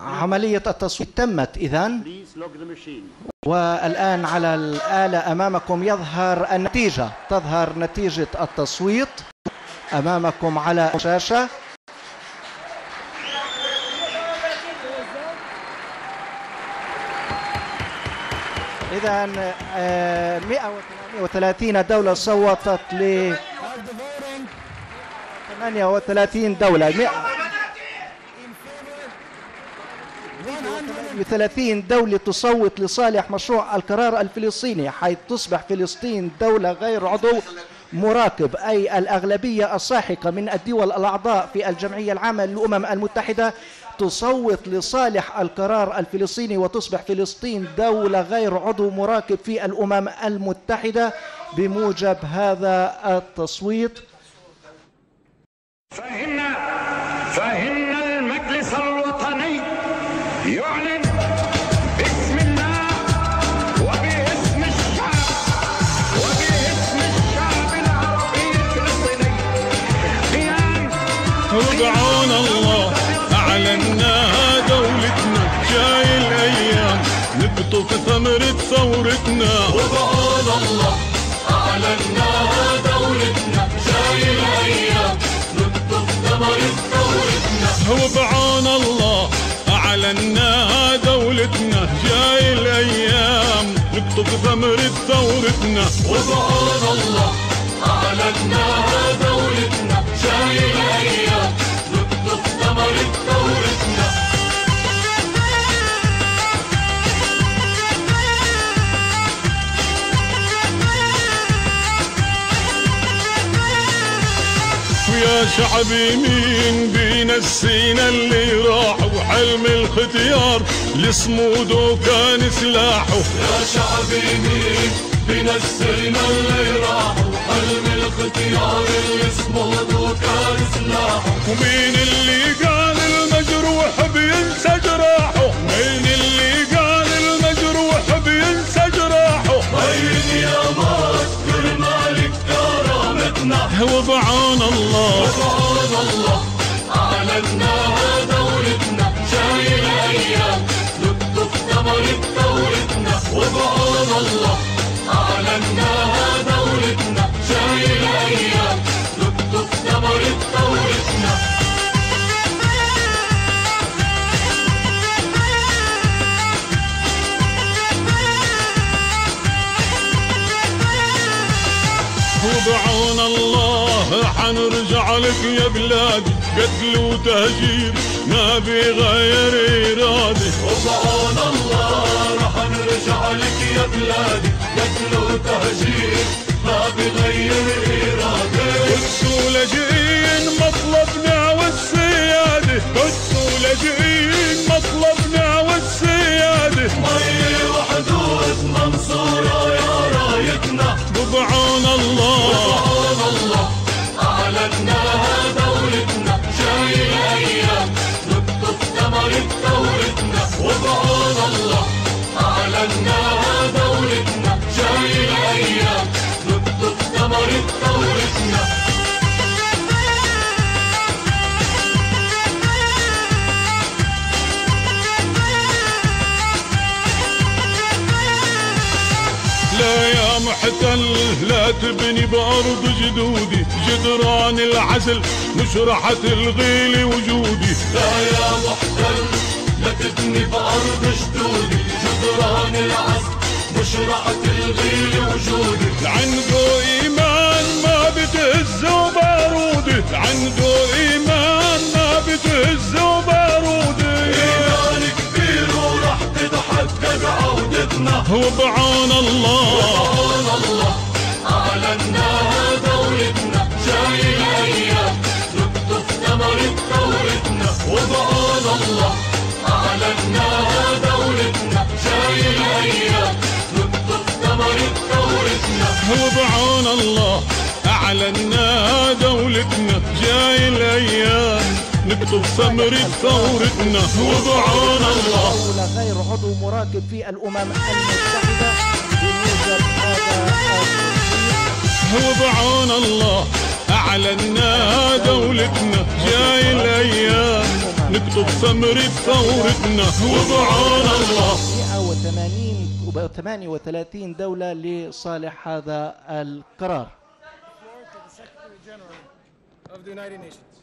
عملية التصويت تمت إذن، والآن على الآلة أمامكم يظهر النتيجة، تظهر نتيجة التصويت أمامكم على الشاشة. إذن 138 دولة صوتت ل 38 دولة، 30 دولة تصوت لصالح مشروع القرار الفلسطيني، حيث تصبح فلسطين دولة غير عضو مراقب، أي الأغلبية الساحقة من الدول الأعضاء في الجمعية العامة للأمم المتحدة تصوت لصالح القرار الفلسطيني، وتصبح فلسطين دولة غير عضو مراقب في الأمم المتحدة بموجب هذا التصويت. فإن المجلس الوطني يعلن باسم الله وباسم الشعب العربي الفلسطيني قيام رضعون الله أعلناها دولتنا، جاي الأيام نقطف ثمرة ثورتنا. رضعون الله أعلناها دولتنا، جاي الأيام نقطف ثمرة ثورتنا. رضعون الله أعلناها دولتنا، جاي الأيام نقطف ثمرة ثورتنا. رضعون الله أعلناها دولتنا، جاي الأيام نقطف ثمرة ثورتنا. ويا شعبي مين بينسينا اللي راح، وحلم الختيار لصمود وكان سلاحه. يا شعبي مين بينسينا اللي راح، وحلم الختيار اللي صمود وكان سلاحه. ومين اللي قال المجروح بينسى جراحه، مين اللي قال المجروح بينسى جراحه. بين يا مات كرمالك كرامتنا. وضعون الله رضعون الله أعلناها دولتنا، جاي الأيام نقطف ثمرة ثورتنا. رضعون الله أعلناها دولتنا، جاي الأيام نقطف ثمرة ثورتنا. وضعون الله حنرجع لك يا بلادي، قتل وتهجير ما بيغير إرادي. رضعون الله رح نرجع لك يا بلادي، قتل وتهجير ما بيغير إرادي. قدس ولاجئين مطلبنا والسيادة، قدس ولاجئين مطلبنا والسيادة. مي وحدود منصورة يا رايتنا. رضعون الله رضعون الله أعلناها دولتنا، جاي الأيام نقطف ثمرة ثورتنا. رضعون الله أعلناها دولتنا، جاي الأيام نقطف ثمرة ثورتنا. لا يا محتل لا تبني بأرض جدودي، جدران العزل مش راح تلغي لي وجودي. لا يا محتل لا تبني بأرض جدودي، جدران العزل مش راح تلغي لي وجودي. عنده إيمان ما بتهزه بارودي، عنده إيمان ما بتهزه بارودي. إيمان كبير وراح تتحقق عودتنا. وضعون الله رضعون الله أعلناها دولتنا، جاي الأيام نقطف ثمرة ثورتنا. رضعون الله أعلناها دولتنا، جاي الأيام نقطف ثمرة ثورتنا. وضعون الله أعلناها دولتنا، جاي الأيام نقطف ثمرة ثورتنا. وضعون الله دولة غير عضو مراقب في الأمم المتحدة بموجب هذا التصويت. وضعون الله أعلناها دولتنا، جاي الأيام نكتب ثمرة ثورتنا وبعون الله. 138 دولة لصالح هذا القرار. of the United Nations.